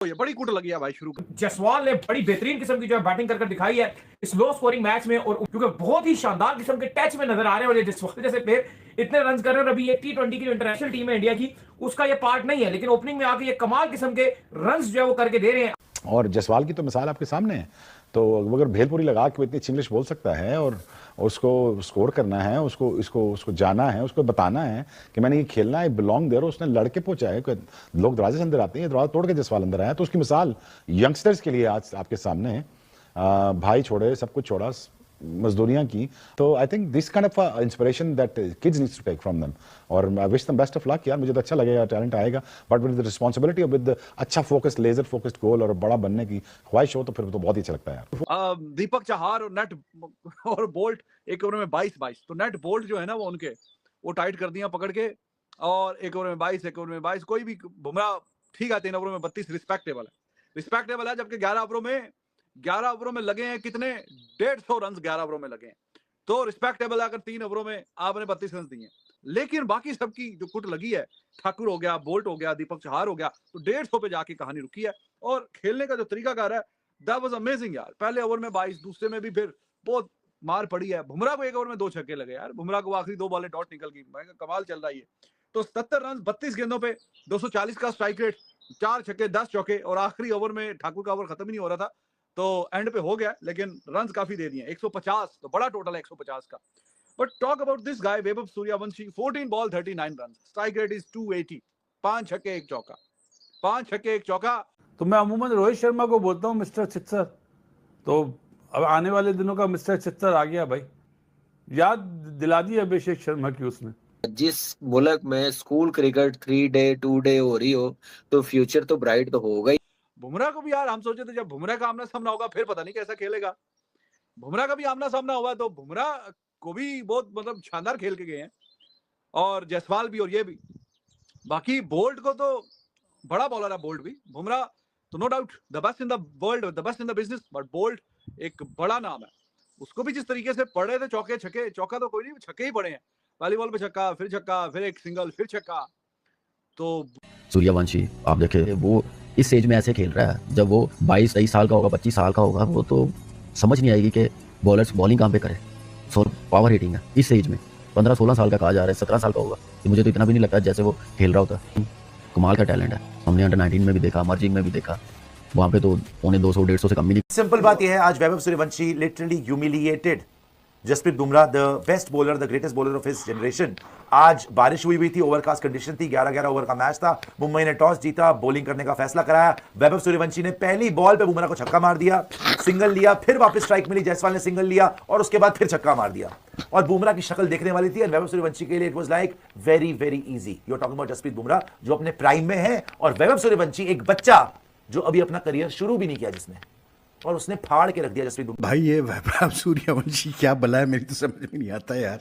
ये बड़ी कुट लगी है भाई शुरू कर। जायसवाल ने बड़ी बेहतरीन किस्म की जो है बैटिंग कर दिखाई है इस लो स्कोरिंग मैच में, और क्योंकि बहुत ही शानदार किस्म के टच में नजर आ रहे हैं, और जायसवाल जैसे प्लेयर इतने रन कर रहे हैं। और अभी ये T20 की जो इंटरनेशनल टीम है इंडिया की, उसका ये पार्ट नहीं है, लेकिन ओपनिंग में आके ये कमाल किस्म के रन जो है वो करके दे रहे हैं। और जायसवाल की तो मिसाल आपके सामने है, तो अगर भेलपुरी लगा के इतनी अच्छी इंग्लिश बोल सकता है और उसको स्कोर करना है, उसको जाना है, उसको बताना है कि मैंने ये खेलना है, बिलोंग देर, उसने लड़के पहुंचा है। लोग दरवाजे से अंदर आते हैं, दरवाजा तोड़ के जायसवाल अंदर आया, तो उसकी मिसाल यंगस्टर्स के लिए आज आपके सामने है। भाई छोड़े, सब कुछ छोड़ा, मजदूरियां की। तो I think this kind of inspiration that kids needs to take from them, और I wish them best of luck यार। मुझे तो अच्छा लगेगा, टैलेंट आएगा, बट विद द रिस्पांसिबिलिटी और विद अच्छा फोकस्ड, लेजर फोकस्ड गोल और बड़ा बनने की ख्वाहिश हो, तो फिर तो बहुत ही अच्छा लगता है यार। दीपक चाहर और नेट और बोल्ट एक ओवर में 22-22, तो नेट बोल्ट जो है ना वो उनके वो टाइट कर दिया पकड़ के, और एक ओवर में 22, एक ओवर में 22, कोई भी बुमराह ठीक है, 3 ओवरों में 32 रिस्पेक्टेबल है। जबकि 11 ओवरों में लगे हैं कितने, 150 रन 11 ओवरों में लगे हैं, तो रिस्पेक्टेबल है अगर 3 ओवरों में आपने 32 रन दिए। लेकिन बाकी सबकी जो कुट लगी है, ठाकुर हो गया, बोल्ट हो गया, दीपक चाहर हो गया, तो 150 पे जाके कहानी रुकी है। और खेलने का जो तरीकाकार है, दैट वाज अमेजिंग यार। पहले ओवर में 22, दूसरे में भी फिर बहुत मार पड़ी है। बुमराह को एक ओवर में 2 छक्के लगे यार, बुमराह को आखिरी 2 बॉलें डॉट निकल गई, मैं कमाल चल रहा है ये। तो 77 रन 32 गेंदों पे 240 का स्ट्राइक रेट, 4 छक्के 10 चौके, और आखिरी ओवर में ठाकुर का ओवर खत्म ही नहीं हो रहा था, तो एंड पे हो गया, लेकिन रन काफी दे दिए 150, तो बड़ा टोटल है 150 का। But talk about this guy Vaibhav Suryavanshi, 14 ball 39 run, strike rate is 280, 5 छक्के 1 चौका, 5 छक्के 1 चौका। तो मैं अमूमन रोहित शर्मा को बोलता हूँ मिस्टर छित्सर, तो अब आने वाले दिनों का मिस्टर छित्सर आ गया भाई, याद दिला दी अभिषेक शर्मा की उसने। जिस मुल्क में स्कूल क्रिकेट 3 डे 2 डे हो रही हो, तो फ्यूचर तो ब्राइट तो होगा ही। बुमराह को भी यार हम सोचे थे जब बुमराह का आमना सामना होगा फिर पता नहीं कैसा खेलेगा। बुमराह का भी आमना सामना हुआ, तो बुमराह को भी बहुत मतलब शानदार खेल के गए हैं, और जायसवाल भी और ये भी। बाकी बोल्ट को तो बड़ा बॉलर है बोल्ट भी, बुमराह तो no doubt the best in the world, the best in the business, but Boult एक बड़ा नाम है। उसको भी जिस तरीके से पड़े थे चौके छक्के, चौका तो कोई नहीं, छक्के ही पड़े हैं, पहली बॉल पे छक्का, फिर एक सिंगल, फिर छक्का। तो सूर्यवंशी आप देखे, वो इस एज में ऐसे खेल रहा है, जब वो 22-23 साल का होगा, 25 साल का होगा, वो तो समझ नहीं आएगी कि बॉलर्स बॉलिंग कहाँ पे करें। सो पावर हिटिंग है इस एज में, 15-16 साल का कहा जा रहा है, 17 साल का होगा, तो मुझे तो इतना भी नहीं लगता जैसे वो खेल रहा होता। कमाल का टैलेंट है, हमने अंडर 19 में भी देखा, मर्जिंग में भी देखा, वहाँ पे तो 200-150 से कम ही नहीं। सिंपल बात यह है, आज Vaibhav Suryavanshi literally humiliated Jasprit Bumrah, the best bowler, the greatest bowler of his generation. आज बारिश हुई थी, ओवरकास्ट कंडीशन थी, 11-11 ओवर का मैच था, मुंबई ने टॉस जीता, बॉलिंग करने का फैसला कराया। वैभव सूर्यवंशी ने पहली बॉल पे बुमराह को छक्का मार दिया, सिंगल लिया, फिर वापस स्ट्राइक मिली, जायसवाल ने सिंगल लिया, और उसके बाद फिर छक्का मार दिया। और बुमराह की शक्ल देखने वाली थी, और वैभव सूर्यवंशी के लिए it was like very very easy. You are talking about Jasprit Bumrah जो अपने प्राइम में है, और वैभव सूर्यवंशी एक बच्चा जो अभी अपना करियर शुरू भी नहीं किया जिसने, और उसने फाड़ के रख दिया जसप्रीत बुमराह। भाई ये वैभव सूर्यवंशी क्या बला है, मेरी तो समझ में नहीं आता यार।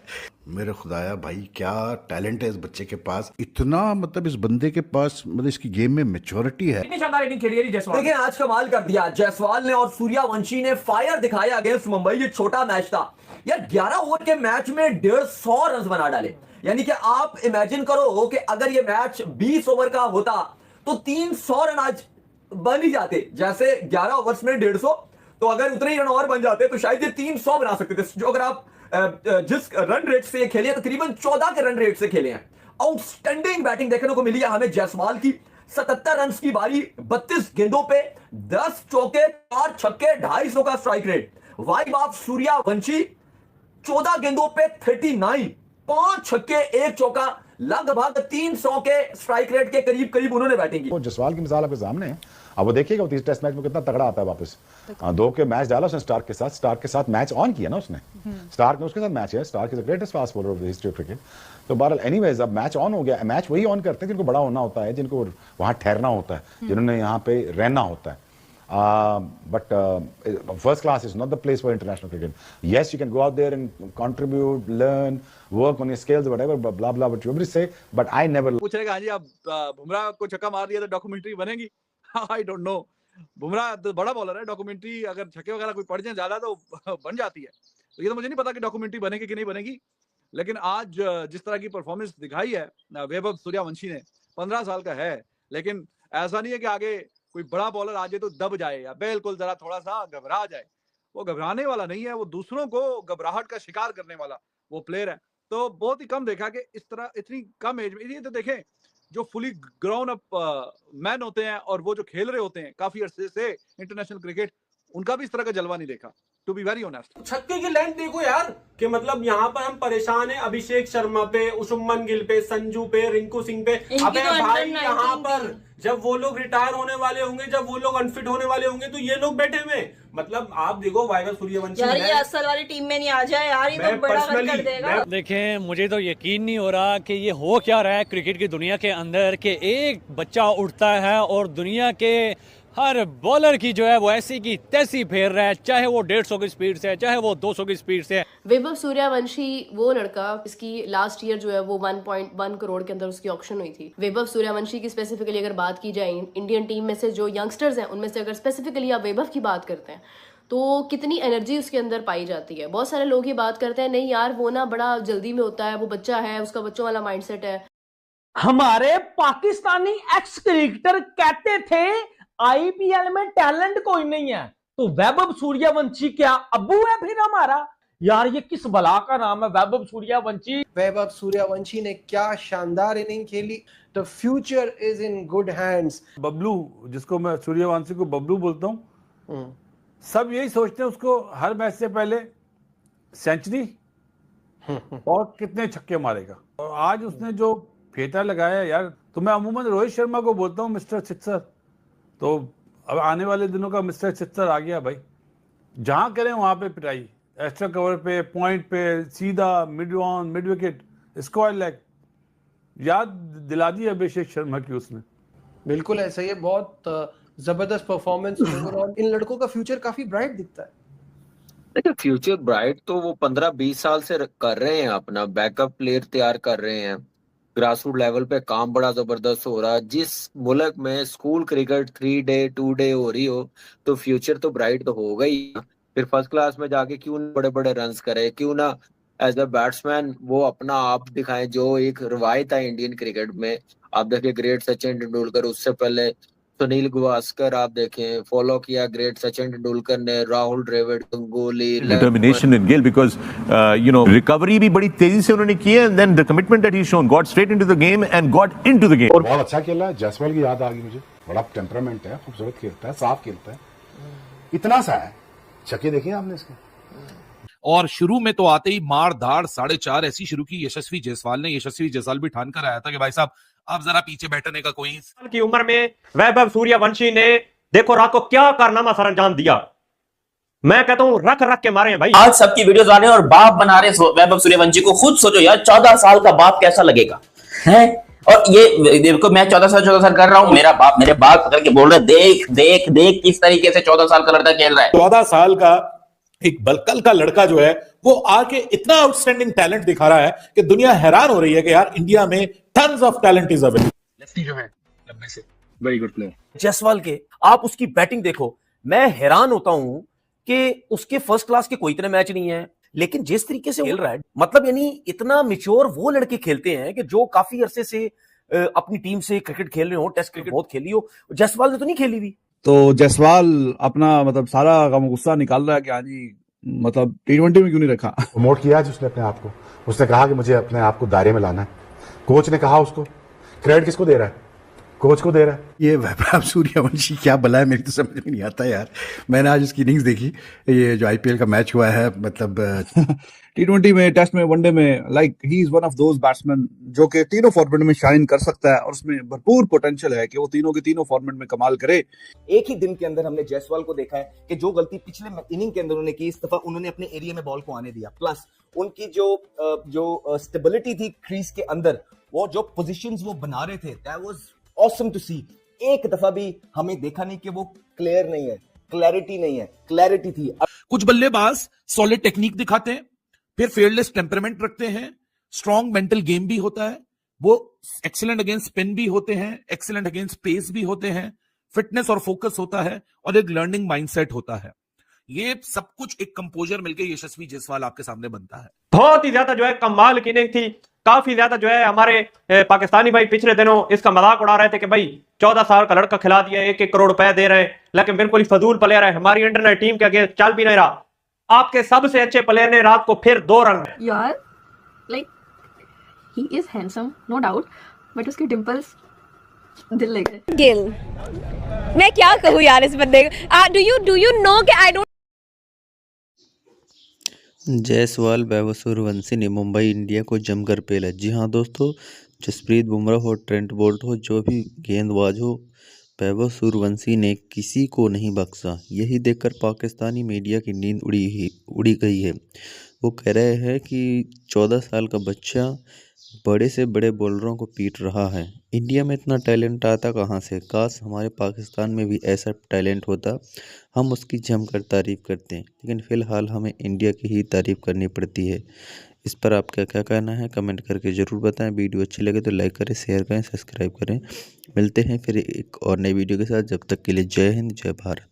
मेरे खुदाया भाई क्या टैलेंट है इस बच्चे के पास, इतना मतलब इस बंदे के पास, मतलब इसकी गेम में मैच्योरिटी है। इतनी शानदार इनिंग खेली है जायसवाल। लेकिन आज कमाल कर दिया जायसवाल ने, और सूर्यवंशी ने फायर दिखाया अगेंस्ट मुंबई। ये छोटा मैच था यार, 11 ओवर के मैच में 150 रन बना डाले। यानी कि आप इमेजिन करो कि अगर ये मैच 20 ओवर का होता तो 300 रन आज बन ही जाते। जैसे 11 ओवर्स में 150, तो अगर उतने ही रन और बन जाते तो शायद ये 300 बना सकते थे। जो अगर आप जिस रन रेट से खेले, तकरीबन 14 के रन रेट से खेले हैं। आउटस्टैंडिंग बैटिंग देखने को मिली है हमें जायसवाल की। 77 रन की बारी, 32 गेंदों पे 10 चौके, 4 छक्के, 250 का strike rate. Vibe of Suryavanshi, 14 गेंदों पे 39, 5 छक्के 1 चौका, लगभग 300 के स्ट्राइक रेट के करीब करीब उन्होंने बैटिंग की। वो जायसवाल की मिसाल आपके सामने है, अब वो देखिएगा वो टेस्ट मैच में कितना तगड़ा आता है वापस। 2 के मैच डाला उसने स्टार्क के साथ मैच ऑन किया ना उसने। स्टार्क ने उसके साथ मैच है, Starc is the greatest fast bowler of the history of cricket. तो बहरहाल एनीवेज अब मैच ऑन हो गया। मैच वही ऑन करते हैं जिनको बड़ा होना होता है, जिनको वहां ठहरना होता है, जिन्होंने यहाँ पे रहना होता है। But first class is not the place for international cricket. Yes, you can go out there and contribute, learn, work on your skills, whatever, blah blah, what you say. But I never. पूछ रहेगा हाँ जी, अब बुमराह को छक्का मार दिया तो documentary बनेगी? I don't know. बुमराह तो बड़ा बॉलर है, डॉक्यूमेंट्री अगर छक्के वगैरह कोई पड़ जाए ज्यादा तो बन जाती है। तो ये तो मुझे नहीं पता कि डॉक्यूमेंट्री बनेगी कि नहीं बनेगी, लेकिन आज जिस तरह की परफॉर्मेंस दिखाई है वैभव सूर्यवंशी ने, 15 साल का है, लेकिन ऐसा नहीं है कि आगे कोई बड़ा बॉलर आ जाए तो दब जाए या बिल्कुल जरा थोड़ा सा घबरा जाए, वो घबराने वाला नहीं है, वो दूसरों को घबराहट का शिकार करने वाला वो प्लेयर है। तो बहुत ही कम देखा कि इस तरह इतनी कम एज में, ये तो देखें जो फुली ग्राउंड अप मैन होते हैं और वो जो खेल रहे होते हैं काफी अरसे से इंटरनेशनल क्रिकेट, उनका भी इस तरह का जलवा नहीं देखा, टू बी वेरी ऑनेस्ट। छक्के की लेंथ देखो यार, कि मतलब यहाँ पर हम परेशान हैं अभिषेक शर्मा पे, शुभमन गिल पे, संजू पे, रिंकू सिंह पे। अबे भाई यहाँ पर जब वो लोग रिटायर होने वाले होंगे, जब वो लोग अनफिट होने वाले होंगे, तो ये लोग बैठे हुए। मतलब आप देखो वैभव सूर्यवंशी यार ये असल वाली टीम में नहीं आ जाए यार, ये तो बड़ा रन कर देगा। देखें, मुझे तो यकीन नहीं हो रहा कि ये हो क्या रहा है क्रिकेट की दुनिया के अंदर, कि एक बच्चा उठता है और दुनिया के हर बॉलर की जो है वो ऐसी की तैसी फेर रहा है, चाहे वो 150 की स्पीड से है, चाहे वो 200 की स्पीड से है। वैभव सूर्यवंशी वो लड़का, इसकी लास्ट ईयर जो है वो 1.1 करोड़ के अंदर उसकी ऑक्शन हुई थी। वैभव सूर्यवंशी की स्पेसिफिकली अगर बात की जाए, इंडियन टीम में से जो यंगस्टर्स हैं उनमें से अगर स्पेसिफिकली आप वैभव की बात करते हैं तो कितनी एनर्जी उसके अंदर पाई जाती है। बहुत सारे लोग ये बात करते हैं नहीं यार वो ना बड़ा जल्दी में होता है, वो बच्चा है, उसका बच्चों वाला माइंडसेट है। हमारे पाकिस्तानी एक्स क्रिकेटर कहते थे आईपीएल में टैलेंट कोई नहीं है, तो वैभव सूर्यवंशी क्या अब्बू है फिर हमारा? यार ये किस बला का नाम है वैभव सूर्यवंशी? वैभव सूर्यवंशी ने क्या शानदार इनिंग खेली। The future is in good hands. Bablu, जिसको मैं सूर्यवंशी को बबलू बोलता हूँ, सब यही सोचते हैं उसको हर मैच से पहले सेंचुरी और कितने छक्के मारेगा। और आज उसने जो फेटा लगाया यार, तो मैं अमूमन रोहित शर्मा को बोलता हूँ मिस्टर सिक्सर, तो अब आने वाले दिनों का मिस्टर सिक्सर आ गया भाई। जहां करें वहां पे पिटाई, एक्स्ट्रा कवर पे, पॉइंट पे, सीधा mid on, mid wicket, square leg, याद दिला दी अभिषेक शर्मा की उसने। बिल्कुल ऐसा ही है, बहुत जबरदस्त परफॉर्मेंस ओवरऑल। इन लड़कों का फ्यूचर काफी ब्राइट दिखता है। देखिए फ्यूचर ब्राइट तो वो 15-20 साल से कर रहे हैं, अपना बैकअप प्लेयर तैयार कर रहे हैं, ग्रासरूट लेवल पे काम बड़ा जबरदस्त हो रहा है। जिस मुल्क में स्कूल क्रिकेट 3 डे 2 डे हो रही हो तो फ्यूचर तो ब्राइट तो होगा ही। फिर फर्स्ट क्लास में जाके क्यों बड़े बड़े रन्स करे, क्यों ना एज अ बैट्समैन वो अपना आप दिखाएं, जो एक रवायत है इंडियन क्रिकेट में। आप देखिए ग्रेट सचिन तेंदुलकर, उससे पहले सुनील गावस्कर आप देखें, फॉलो किया ग्रेट सचिन तेंदुलकर ने, Rahul Dravid, Ganguly, determination in Gill, because recovery भी बड़ी तेजी से उन्होंने की है, and then the commitment that he shone, got straight into the game and got into the game. और बहुत अच्छा खेला है, जायसवाल की याद आ गई मुझे, बड़ा टेम्परामेंट है, खूबसूरत खेलता है, साफ खेलता है, इतना सा है। छक्के देखिए आपने इसके। और शुरू में तो आते ही मार धाड़ 4.5 ऐसी शुरू की यशस्वी जायसवाल ने। यशस्वी जायसवाल भी ठान कर आया था कि भाई साहब आप जरा पीछे बैठने का कोई की उम्र में वैभव सूर्यवंशी ने देखो रात को क्या कारनामा सर अंजाम दिया। मैं कहता हूं रख रख के मारे भाई। आज सबकी वीडियोस आ रहे हैं और बाप बना रहे वैभव सूर्यवंशी को। खुद सोचो यार 14 साल का बाप कैसा लगेगा है। और ये देखो मैं 14 साल कर रहा हूं, मेरा बाप मेरे बाल पकड़ के बोल रहा है देख देख देख किस तरीके से 14 साल का लड़का खेल रहा है। 14 साल का एक बलकल का लड़का जो है वो आके इतना आउटस्टैंडिंग टैलेंट दिखा रहा है कि दुनिया हैरान हो रही है कि यार इंडिया में tons of talent is available. Lefty जो है लंबे से वेरी गुड प्लेयर जायसवाल के आप उसकी बैटिंग देखो, मैं हैरान होता हूं कि उसके फर्स्ट क्लास के कोई इतने मैच नहीं है, लेकिन जिस तरीके से खेल रहा है, मतलब यानी इतना मैच्योर वो लड़के खेलते हैं कि जो काफी अरसे से अपनी टीम से क्रिकेट खेल रहे हो, टेस्ट क्रिकेट बहुत खेली हो। जायसवाल ने तो नहीं खेली हुई। तो जायसवाल अपना मतलब सारा गुस्सा निकाल रहा है कि हाँ जी मतलब T20 में क्यों नहीं रखा। प्रमोट किया आज उसने अपने आप को, उसने कहा कि मुझे अपने आप को दायरे में लाना है। कोच ने कहा उसको, क्रेडिट किसको दे रहा है? कोच को दे रहा है। ये वैभव सूर्यवंशी क्या बला है, मेरी तो समझ में नहीं आता यार। मैंने आज उसकी इनिंग्स देखी, ये जो आईपीएल का मैच हुआ है, मतलब T20 में, टेस्ट में, वनडे में, like he is one of those batsman जो कि तीनों फॉर्मेट में शाइन कर सकता है और उसमें भरपूर पोटेंशियल है कि वो तीनों के तीनों फॉर्मेट में कमाल करे। एक ही दिन के अंदर हमने जायसवाल को देखा है कि जो गलती पिछले इनिंग के अंदर उन्होंने की, इस दफा उन्होंने अपने एरिया में बॉल को आने दिया, प्लस उनकी जो स्टेबिलिटी थी क्रीज के अंदर, वो जो पोजीशंस वो बना रहे थे, दैट वाज ऑसम टू सी। एक दफा भी हमें देखा नहीं कि वो क्लियर नहीं है, क्लैरिटी नहीं है, क्लैरिटी थी। कुछ बल्लेबाज सॉलिड टेक्निक दिखाते हैं, फिर फेयरलेस टेम्परामेंट रखते हैं, स्ट्रॉन्ग मेंटल गेम भी होता है, वो एक्सीलेंट अगेंस्ट स्पिन भी होते हैं, एक्सीलेंट अगेंस्ट पेस भी होते हैं, फिटनेस और फोकस होता है और एक लर्निंग माइंडसेट होता है। ये सब कुछ एक कंपोजर मिलकर यशस्वी जायसवाल आपके सामने बनता है। बहुत ही ज्यादा जो है कमाल की इनिंग थी काफी ज्यादा जो है हमारे पाकिस्तानी भाई पिछले दिनों इसका मजाक उड़ा रहे थे कि भाई 14 साल का लड़का खिला दिया, 1-1 करोड़ रुपए दे रहे हैं, लेकिन बिल्कुल ही फजूल प्लेयर है। हमारी इंटरनेट टीम के आगे चल भी नहीं रहा। आपके सबसे अच्छे प्लेयर ने रात को फिर 2 रन यार, like he is handsome no doubt, but उसके डिंपल्स दिल ले गए। गिल, मैं क्या कहूँ यार इस बंदे को। डू यू नो कि आई डोंट। जायसवाल, वैभव सूर्यवंशी ने मुंबई इंडिया को जमकर पेला। जी हाँ दोस्तों, जसप्रीत बुमराह हो, ट्रेंट बोल्ट हो, जो भी गेंदबाज हो, वैभव सूर्यवंशी ने किसी को नहीं बख्शा। यही देखकर पाकिस्तानी मीडिया की नींद उड़ी गई है। वो कह रहे हैं कि 14 साल का बच्चा बड़े से बड़े बॉलरों को पीट रहा है। इंडिया में इतना टैलेंट आता कहाँ से? काश हमारे पाकिस्तान में भी ऐसा टैलेंट होता। हम उसकी जमकर तारीफ करते हैं, लेकिन फ़िलहाल हमें इंडिया की ही तारीफ करनी पड़ती है। इस पर आपका क्या कहना है कमेंट करके ज़रूर बताएं। वीडियो अच्छी लगे तो लाइक करें, शेयर करें, सब्सक्राइब करें। मिलते हैं फिर एक और नई वीडियो के साथ। जब तक के लिए जय हिंद, जय भारत।